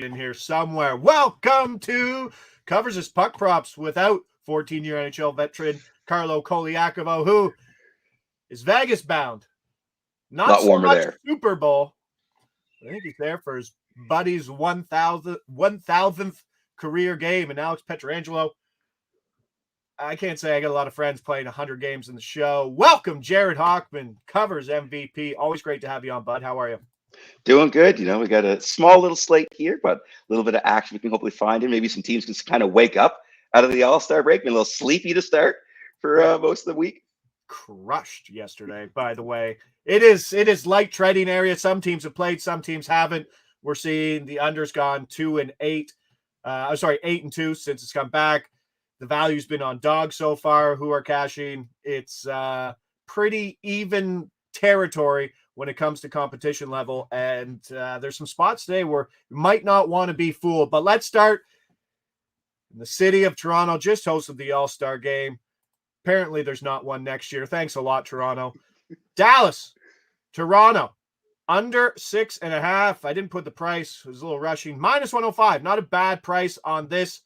in here somewhere. Welcome to Covers his puck props without 14-year NHL veteran Carlo Colaiacovo, who is Vegas bound. Not so much there. Super Bowl. I think he's there for his buddy's 1,000th career game. And Alex Pietrangelo, I can't say I got a lot of friends playing 100 games in the show. Welcome, Jared Hockman, Covers MVP. Always great to have you on, bud. How are you? Doing good. You know, we got a small little slate here, but a little bit of action we can hopefully find in. Maybe some teams can kind of wake up out of the All-Star break. Been a little sleepy to start for most of the week. Crushed yesterday, by the way. It is light treading area. Some teams have played, some teams haven't. We're seeing the unders gone 2-8. 8-2 since it's come back. The value's been on dogs so far who are cashing. It's pretty even territory when it comes to competition level. And there's some spots today where you might not want to be fooled. But let's start in the city of Toronto. Just hosted the All-Star game. Apparently there's not one next year. Thanks a lot, Toronto. Dallas, Toronto, under 6.5. I didn't put the price. It was a little rushing. -105. Not a bad price on this.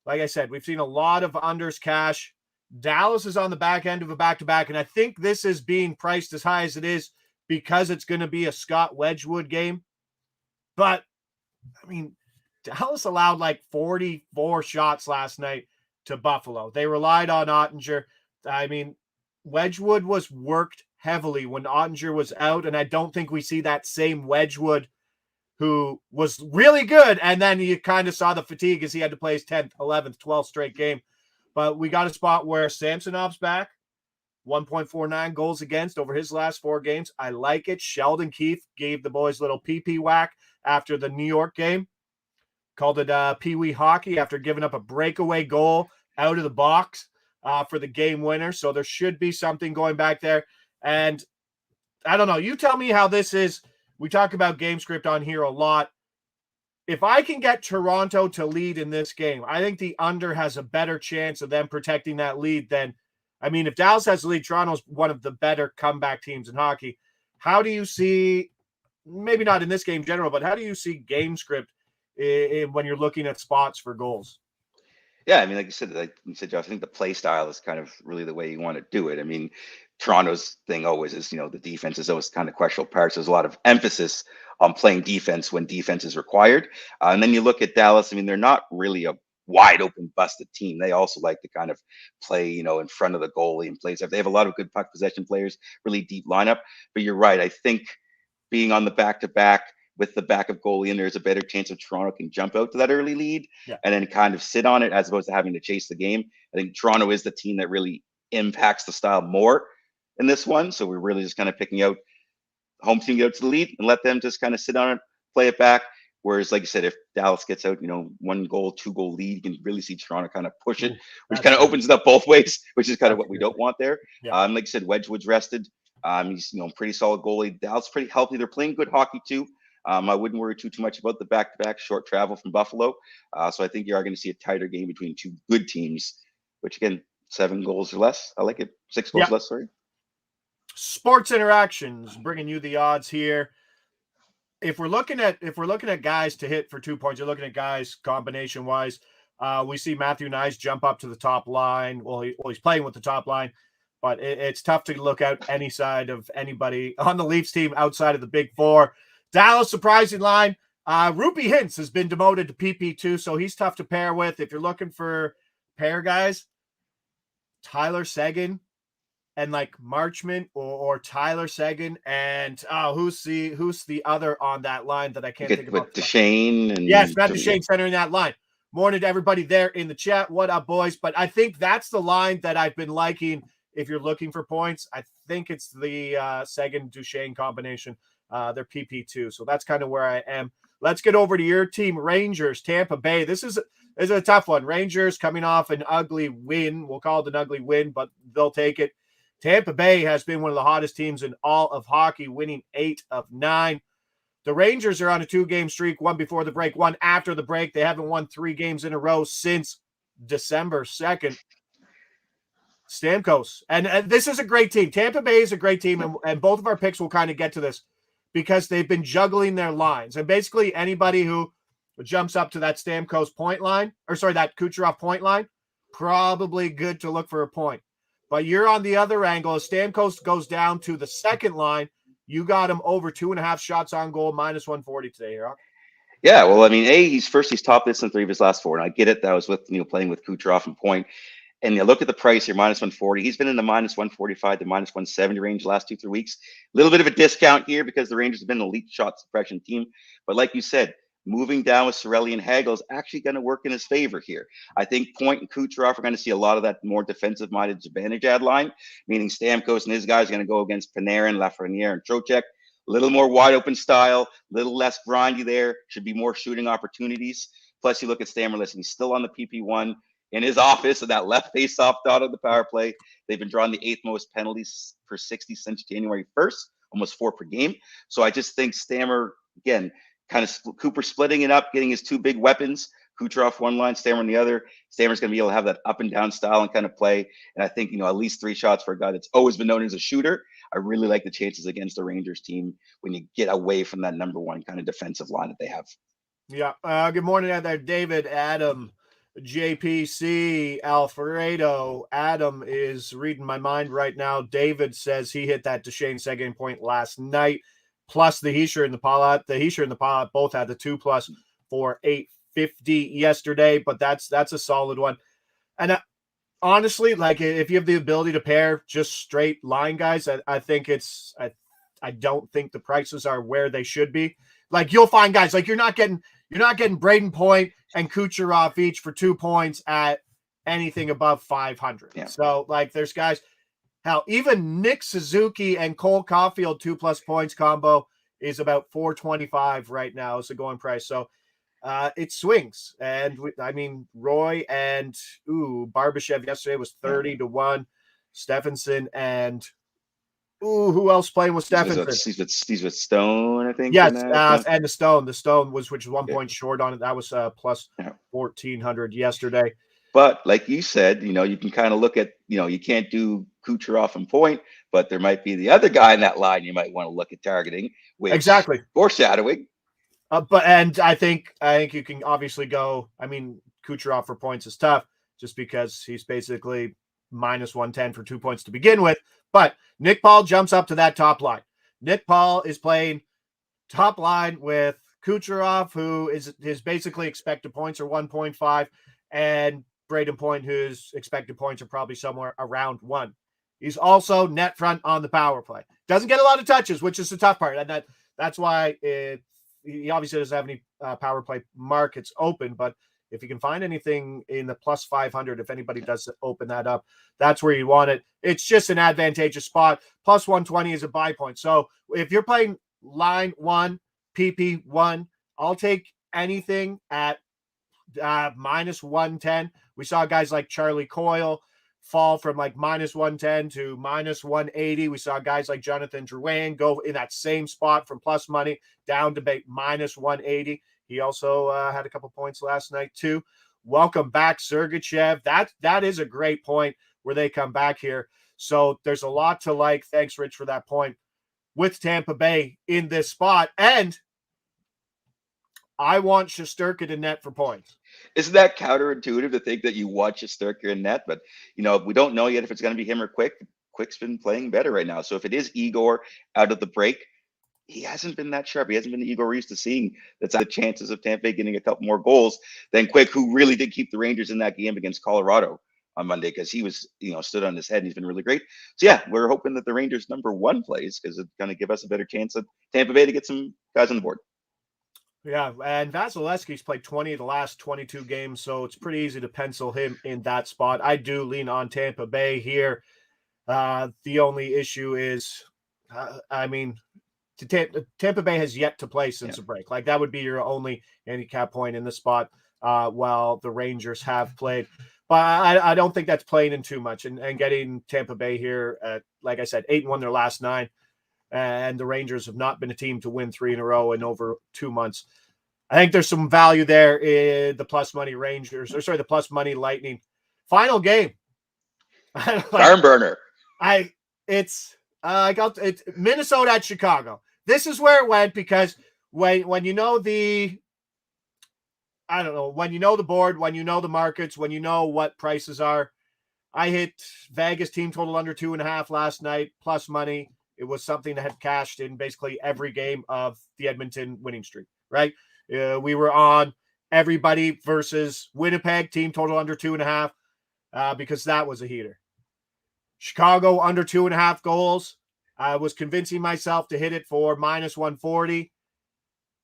Like I said, we've seen a lot of unders cash. Dallas is on the back end of a back-to-back, and I think this is being priced as high as it is because it's going to be a Scott Wedgwood game. But, I mean, Dallas allowed like 44 shots last night to Buffalo. They relied on Ottinger. I mean, Wedgwood was worked heavily when Ottinger was out, and I don't think we see that same Wedgwood who was really good, and then you kind of saw the fatigue as he had to play his 10th, 11th, 12th straight game. But we got a spot where Samsonov's back, 1.49 goals against over his last 4 games. I like it. Sheldon Keefe gave the boys a little pee-pee whack after the New York game. Called it pee-wee hockey after giving up a breakaway goal out of the box for the game winner. So there should be something going back there. And I don't know. You tell me how this is. We talk about game script on here a lot. If I can get Toronto to lead in this game, I think the under has a better chance of them protecting that lead than, I mean, if Dallas has the lead, Toronto's one of the better comeback teams in hockey. How do you see, maybe not in this game in general, but how do you see game script when you're looking at spots for goals? Yeah, I mean, like you said, Josh, I think the play style is kind of really the way you want to do it. I mean, Toronto's thing always is, the defense is always kind of questionable parts. There's a lot of emphasis on playing defense when defense is required. And then you look at Dallas, I mean, they're not really a wide open busted team. They also like to kind of play, in front of the goalie and plays. They have a lot of good puck possession players, really deep lineup. But you're right. I think being on the back-to-back with the backup goalie in, there's a better chance of Toronto can jump out to that early lead and then kind of sit on it as opposed to having to chase the game. I think Toronto is the team that really impacts the style more in this one. So we're really just kind of picking out home team get out to the lead and let them just kind of sit on it, play it back. Whereas, like you said, if Dallas gets out, 1 goal, 2 goal lead, you can really see Toronto kind of push it, which kind of opens it up both ways, which is kind of what we don't want there. Like you said, Wedgwood's rested. He's, pretty solid goalie. Dallas pretty healthy. They're playing good hockey too. I wouldn't worry too much about the back-to-back short travel from Buffalo. So I think you are going to see a tighter game between 2 good teams, which again, 7 goals or less. I like it. 6 goals less, sorry. Sports Interactions bringing you the odds here. If we're looking at guys to hit for 2 points, you're looking at guys combination wise. We see Matthew Nyes jump up to the top line. Well, he's playing with the top line, but it's tough to look out any side of anybody on the Leafs team outside of the Big Four. Dallas surprising line. Rupee Hintz has been demoted to PP2, so he's tough to pair with. If you're looking for pair guys, Tyler Seguin and like Marchment or Tyler Seguin and who's the other on that line that I can't think about? Duchesne and yes, Matt Duchesne centering that line. Morning to everybody there in the chat. What up, boys? But I think that's the line that I've been liking. If you're looking for points, I think it's the Seguin Duchesne combination. They're PP2, so that's kind of where I am. Let's get over to your team, Rangers, Tampa Bay. This is a tough one. Rangers coming off an ugly win. We'll call it an ugly win, but they'll take it. Tampa Bay has been one of the hottest teams in all of hockey, winning 8 of 9. The Rangers are on a 2-game streak, one before the break, one after the break. They haven't won 3 games in a row since December 2nd. Stamkos. And this is a great team. Tampa Bay is a great team, and both of our picks will kind of get to this because they've been juggling their lines. And basically anybody who jumps up to that Stamkos point line, that Kucherov point line, probably good to look for a point. But you're on the other angle. As Stamkos goes down to the second line, you got him over 2.5 shots on goal, minus 140 today, Hero. Yeah, well, I mean, he's top this in 3 of his last 4, and I get it. That was with playing with Kucherov and point. And you look at the price here, minus 140. He's been in the minus 145 to minus 170 range the last 2-3 weeks. A little bit of a discount here because the Rangers have been an elite shot suppression team. But like you said, moving down with Cirelli and Hagel is actually going to work in his favor here. I think Point and Kucherov are going to see a lot of that more defensive-minded Zibanejad line, meaning Stamkos and his guys are going to go against Panarin, Lafreniere, and Trocheck. A little more wide open style, a little less grindy there. Should be more shooting opportunities. Plus, you look at Stammerless, and he's still on the PP1 in his office, and that left face-off dot of the power play. They've been drawing the 8th most penalties per 60 since January 1st, almost 4 per game. So I just think Stammer, again, kind of Cooper splitting it up, getting his 2 big weapons, Kucherov one line, Stammer on the other. Stammer's going to be able to have that up and down style and kind of play. And I think, at least 3 shots for a guy that's always been known as a shooter. I really like the chances against the Rangers team when you get away from that number 1 kind of defensive line that they have. Yeah. Good morning out there, David, Adam, JPC, Alfredo. Adam is reading my mind right now. David says he hit that Duchesne Seguin point last night, plus the Heischer and the Palat. The Heischer and the Palat both had the 2+ for 850 yesterday, but that's a solid one. And honestly, like if you have the ability to pair just straight line guys, I think I don't think the prices are where they should be. Like you'll find guys like you're not getting Braden Point and Kucherov each for 2 points at anything above 500. Yeah. So like there's guys, hell, even Nick Suzuki and Cole Caulfield 2+ points combo is about 425 right now as a going price. So it swings. And Roy and Barbashev yesterday was 30 to 1. Stephenson and who else playing with Stephenson? He's with Stone, I think. Yes, and the Stone which was 1 point short on it. That was plus 1,400 yesterday. But like you said, you can kind of look at, you can't do Kucherov and Point, but there might be the other guy in that line you might want to look at targeting. Exactly. Foreshadowing. And I think you can obviously go. Kucherov for points is tough just because he's basically minus 110 for 2 points to begin with. But Nick Paul jumps up to that top line. Nick Paul is playing top line with Kucherov, who is his basically expected points are 1.5, and Braden Point, whose expected points are probably somewhere around 1. He's also net front on the power play. Doesn't get a lot of touches, which is the tough part, and that's why he obviously doesn't have any power play markets open, but if you can find anything in the plus 500, if anybody does open that up, that's where you want it. It's just an advantageous spot. Plus 120 is a buy point. So if you're playing line 1, PP1, I'll take anything at minus 110. We saw guys like Charlie Coyle fall from like minus 110 to minus 180. We saw guys like Jonathan Drouin go in that same spot from plus money down to minus 180. He also had a couple points last night too. Welcome back, Sergachev. That is a great point where they come back here. So there's a lot to like. Thanks, Rich, for that point with Tampa Bay in this spot. And I want Shesterkin to net for points. Isn't that counterintuitive to think that you want Shesterkin in net? But, we don't know yet if it's going to be him or Quick. Quick's been playing better right now. So if it is Igor out of the break, he hasn't been that sharp. He hasn't been the Igor we're used to seeing. That's the chances of Tampa Bay getting a couple more goals than Quick, who really did keep the Rangers in that game against Colorado on Monday because he was, stood on his head and he's been really great. So, yeah, we're hoping that the Rangers number 1 plays because it's going to give us a better chance of Tampa Bay to get some guys on the board. Yeah, and Vasilevsky's played 20 of the last 22 games, so it's pretty easy to pencil him in that spot. I do lean on Tampa Bay here. The only issue is, Tampa Bay has yet to play since the break. Like that would be your only handicap point in the spot while the Rangers have played. But I don't think that's playing in too much. And getting Tampa Bay here at, like I said, 8-1 their last 9. And the Rangers have not been a team to win 3 in a row in over 2 months. I think there's some value there in the plus money Rangers, the plus money Lightning. Final game. Barn burner. It's Minnesota at Chicago. This is where it went because when the I don't know, when you know the board, when you know the markets, when you know what prices are. I hit Vegas team total under 2.5 last night, plus money. It was something that had cashed in basically every game of the Edmonton winning streak, right? We were on everybody versus Winnipeg team total under 2.5 because that was a heater. Chicago under 2.5 goals. I was convincing myself to hit it for minus 140.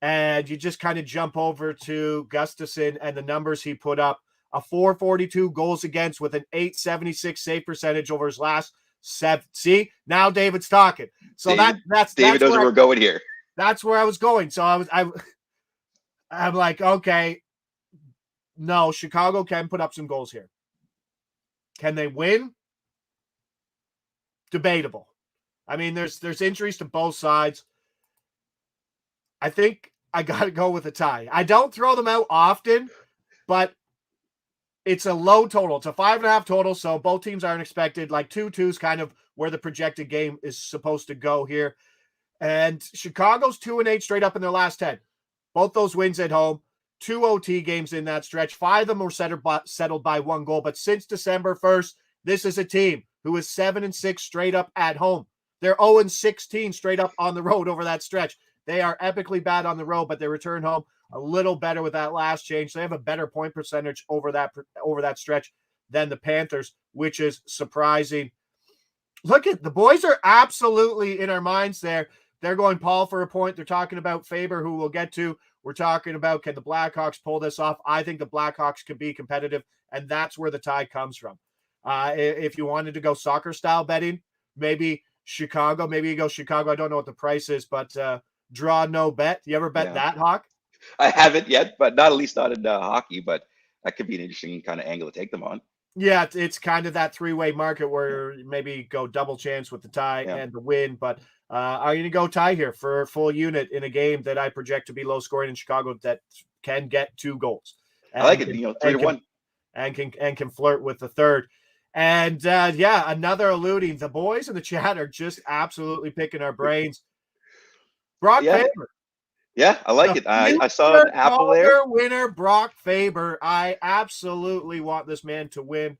And you just kind of jump over to Gustafsson and the numbers he put up. A 442 goals against with an 876 save percentage over his last 7. See, now David's talking. So that's David knows where we're going here. That's where I was going. So I'm like, okay, no, Chicago can put up some goals here. Can they win? Debatable. I mean, there's injuries to both sides. I think I got to go with a tie. I don't throw them out often, but it's a low total. It's a 5.5 total, so both teams aren't expected. Like 2-2 is kind of where the projected game is supposed to go here. And Chicago's 2-8 straight up in their last 10. Both those wins at home. 2 OT games in that stretch. 5 of them were settled by 1 goal. But since December 1st, this is a team who is 7-6 straight up at home. They're 0-16 straight up on the road over that stretch. They are epically bad on the road, but they return home a little better with that last change. They have a better point percentage over that stretch than the Panthers, which is surprising. Look at the boys are absolutely in our minds there. They're going Paul for a point. They're talking about Faber, who we'll get to. We're talking about, can the Blackhawks pull this off? I think the Blackhawks can be competitive, and that's where the tie comes from. If you wanted to go soccer style betting, maybe Chicago. Maybe you go Chicago. I don't know what the price is, but draw no bet. You ever bet that, Hawk? I haven't yet, but not in hockey. But that could be an interesting kind of angle to take them on. Yeah, it's kind of that 3-way market where maybe go double chance with the tie and the win. But I'm going to go tie here for a full unit in a game that I project to be low scoring in Chicago that can get 2 goals. I like it. 3-1. And can flirt with the third. And another alluding. The boys in the chat are just absolutely picking our brains. Brock Faber. Yeah, I like it. I saw an apple there. Winner Brock Faber. I absolutely want this man to win.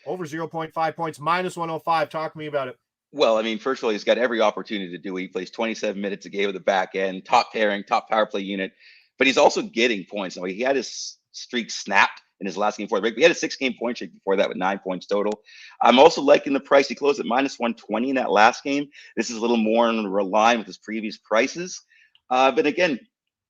Over 0.5 points, minus 105. Talk to me about it. Well, I mean, first of all, he's got every opportunity to do it. He plays 27 minutes a game with the back end, top pairing, top power play unit. But he's also getting points. Now, he had his streak snapped in his last game before the break. He had a 6-game point streak before that with 9 points total. I'm also liking the price. He closed at minus 120 in that last game. This is a little more in line with his previous prices. But again,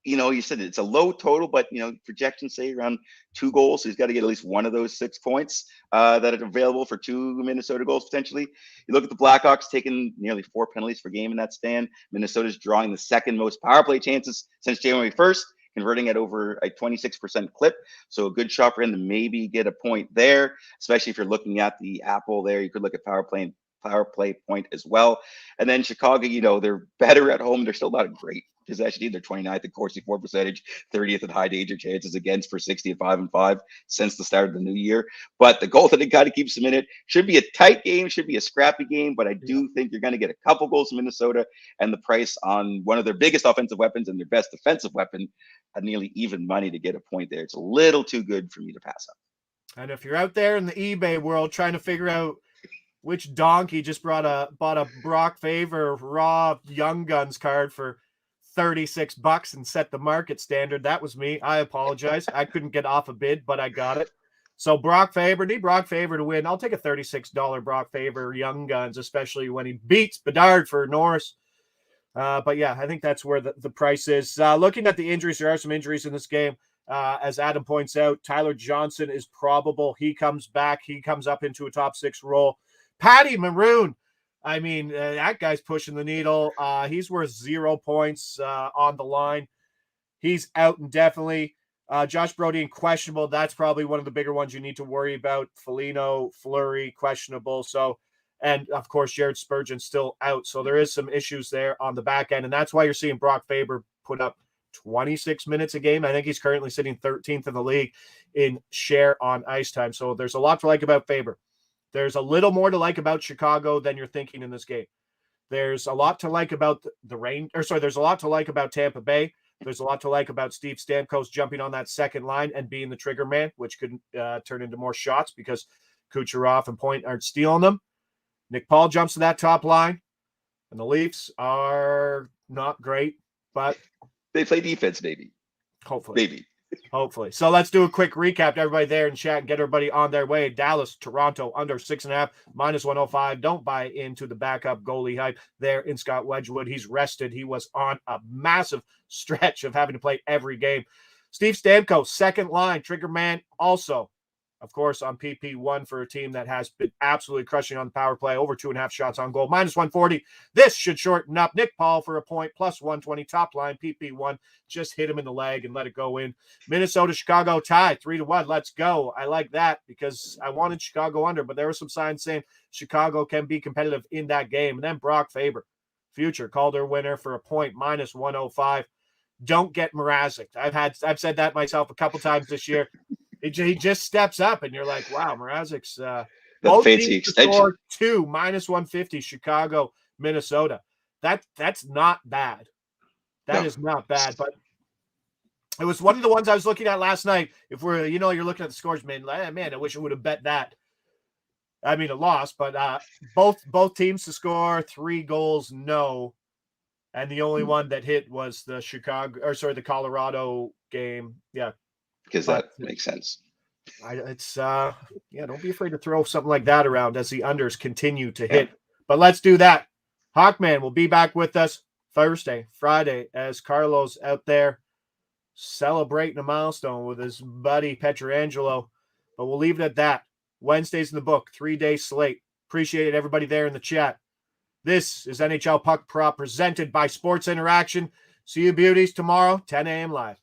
you said it's a low total, but projections say around 2 goals. So he's got to get at least one of those 6 points that are available for 2 Minnesota goals potentially. You look at the Blackhawks taking nearly 4 penalties per game in that stand. Minnesota's drawing the second most power play chances since January 1st, converting at over a 26% clip. So a good shot for him to maybe get a point there, especially if you're looking at the apple there. You could look at power play point as well. And then Chicago, they're better at home. They're still not a great possession team. They're 29th in Corsi for percentage, 30th in high danger chances against for 60 at 5-5 since the start of the new year. But the goal that it got to keep them in it should be a tight game, should be a scrappy game. But I do think you're going to get a couple goals from Minnesota, and the price on one of their biggest offensive weapons and their best defensive weapon at nearly even money to get a point there. It's a little too good for me to pass up. And if you're out there in the eBay world trying to figure out which donkey just bought a Brock Faber raw Young Guns card for $36 and set the market standard, that was me. I apologize. I couldn't get off a bid, but I got it. So Brock Faber to win. I'll take a $36 Brock Faber Young Guns, especially when he beats Bedard for Norris. But yeah, I think that's where the price is. Looking at the injuries, there are some injuries in this game. As Adam points out, Tyler Johnson is probable. He comes back. He comes up into a top 6 role. Patty Maroon. I mean, that guy's pushing the needle. He's worth 0 points on the line. He's out indefinitely. Josh Brody questionable. That's probably one of the bigger ones you need to worry about. Foligno, Fleury, questionable. So, and of course, Jared Spurgeon still out. So there is some issues there on the back end. And that's why you're seeing Brock Faber put up 26 minutes a game. I think he's currently sitting 13th in the league in share on ice time. So there's a lot to like about Faber. There's a little more to like about Chicago than you're thinking in this game. There's a lot to like about there's a lot to like about Tampa Bay. There's a lot to like about Steve Stamkos jumping on that second line and being the trigger man, which could turn into more shots because Kucherov and Point aren't stealing them. Nick Paul jumps to that top line, and the Leafs are not great, but they play defense, maybe. Hopefully. Maybe. Hopefully. So let's do a quick recap to everybody there in chat and get everybody on their way. Dallas, Toronto, under 6.5, minus 105. Don't buy into the backup goalie hype there in Scott Wedgwood. He's rested. He was on a massive stretch of having to play every game. Steve Stamkos, second line, trigger man, also, of course, on PP1 for a team that has been absolutely crushing on the power play, over 2.5 shots on goal, minus 140. This should shorten up. Nick Paul for a point, plus 120. Top line, PP1. Just hit him in the leg and let it go in. Minnesota, Chicago tie, 3-1. Let's go. I like that because I wanted Chicago under, but there were some signs saying Chicago can be competitive in that game. And then Brock Faber, future Calder winner for a point, minus 105. Don't get Mrazek. I've said that myself a couple times this year. He just steps up, and you're like, wow, Mrazek's the fancy extension. 2, minus 150, Chicago, Minnesota. That's not bad. That is not bad, but it was one of the ones I was looking at last night. If we're, you're looking at the scores, man, I wish I would have bet that. I mean, a loss, but both teams to score 3 goals, no. And the only one that hit was the the Colorado game. Yeah. Because that makes sense. Don't be afraid to throw something like that around as the unders continue to hit. But let's do that. Hawkman will be back with us Thursday, Friday, as Carlos out there celebrating a milestone with his buddy Petrangelo. But we'll leave it at that. Wednesday's in the book, 3-day slate. Appreciate everybody there in the chat. This is NHL Puck Prop presented by Sports Interaction. See you beauties tomorrow, 10 a.m. live.